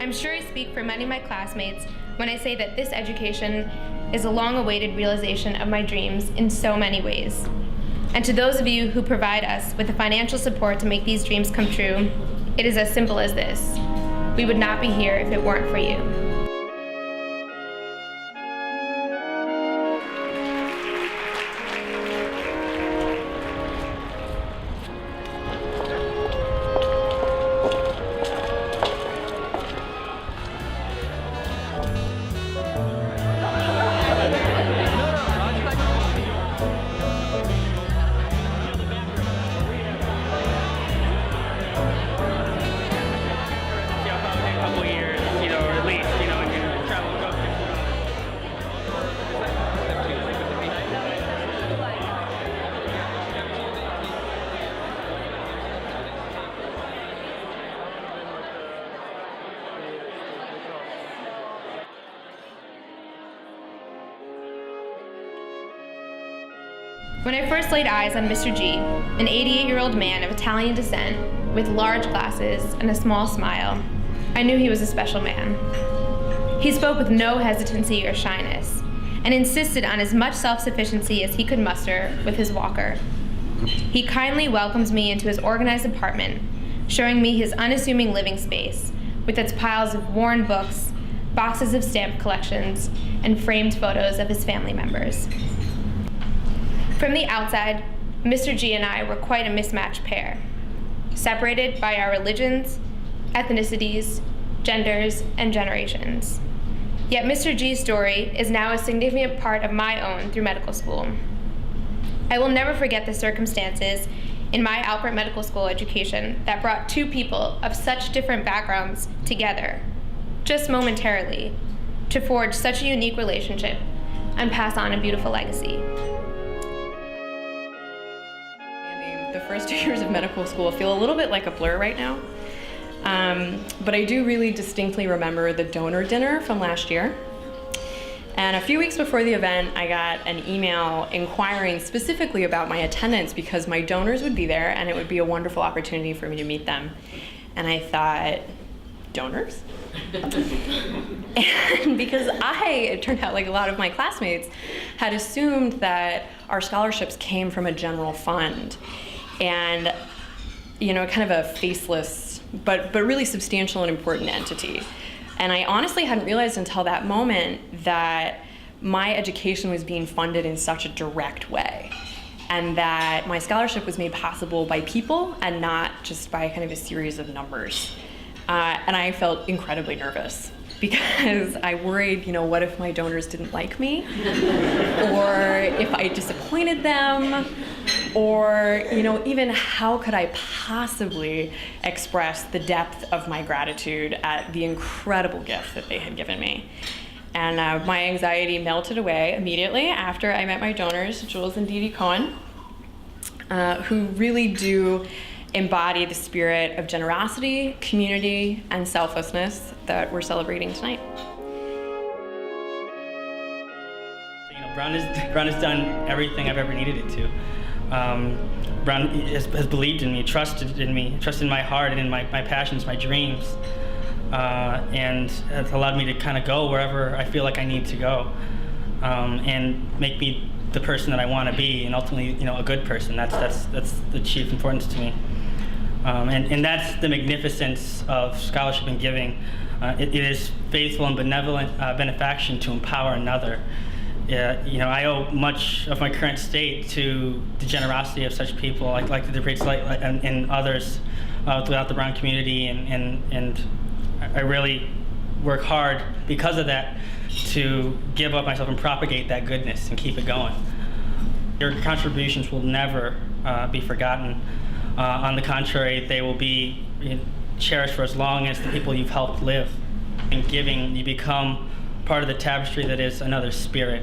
I'm sure I speak for many of my classmates when I say that this education is a long-awaited realization of my dreams in so many ways. And to those of you who provide us with the financial support to make these dreams come true, it is as simple as this. We would not be here if it weren't for you. When I first laid eyes on Mr. G, an 88-year-old man of Italian descent with large glasses and a small smile, I knew he was a special man. He spoke with no hesitancy or shyness and insisted on as much self-sufficiency as he could muster with his walker. He kindly welcomed me into his organized apartment, showing me his unassuming living space with its piles of worn books, boxes of stamp collections, and framed photos of his family members. From the outside, Mr. G and I were quite a mismatched pair, separated by our religions, ethnicities, genders, and generations. Yet Mr. G's story is now a significant part of my own through medical school. I will never forget the circumstances in my Alpert Medical School education that brought two people of such different backgrounds together, just momentarily, to forge such a unique relationship and pass on a beautiful legacy. The first 2 years of medical school feel a little bit like a blur right now. But I do really distinctly remember the donor dinner from last year. And a few weeks before the event, I got an email inquiring specifically about my attendance because my donors would be there and it would be a wonderful opportunity for me to meet them. And I thought, donors? And because it turned out like a lot of my classmates had assumed that our scholarships came from a general fund. And, kind of a faceless, but really substantial and important entity. And I honestly hadn't realized until that moment that my education was being funded in such a direct way, and that my scholarship was made possible by people and not just by kind of a series of numbers. And I felt incredibly nervous because I worried, what if my donors didn't like me? Or if I disappointed them? Or, even how could I possibly express the depth of my gratitude at the incredible gift that they had given me? And my anxiety melted away immediately after I met my donors, Jules and Dee Dee Cohen, who really do embody the spirit of generosity, community, and selflessness that we're celebrating tonight. Brown has done everything I've ever needed it to. Brown has believed in me, trusted in my heart and in my passions, my dreams, and has allowed me to kind of go wherever I feel like I need to go, and make me the person that I want to be, and ultimately, a good person. That's the chief importance to me, and that's the magnificence of scholarship and giving. It is faithful and benevolent benefaction to empower another. I owe much of my current state to the generosity of such people like the DePrates and others throughout the Brown community, and I really work hard because of that to give up myself and propagate that goodness and keep it going. Your contributions will never be forgotten. On the contrary, they will be cherished for as long as the people you've helped live. In giving, you become part of the tapestry that is another spirit,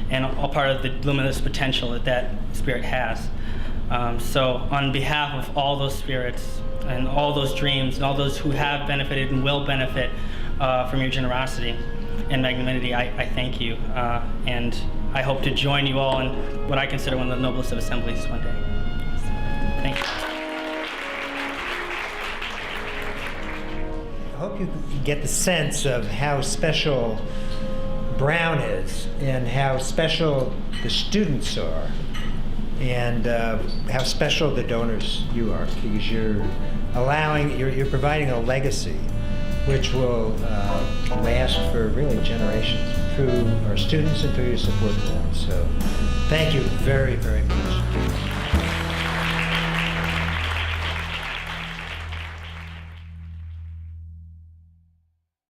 and a part of the luminous potential that spirit has. So on behalf of all those spirits and all those dreams and all those who have benefited and will benefit from your generosity and magnanimity, I thank you. And I hope to join you all in what I consider one of the noblest of assemblies one day. Thank you. I hope hope you get the sense of how special Brown is and how special the students are and how special the donors you are, because you're providing a legacy which will last for really generations through our students and through your support for them. So thank you very, very much.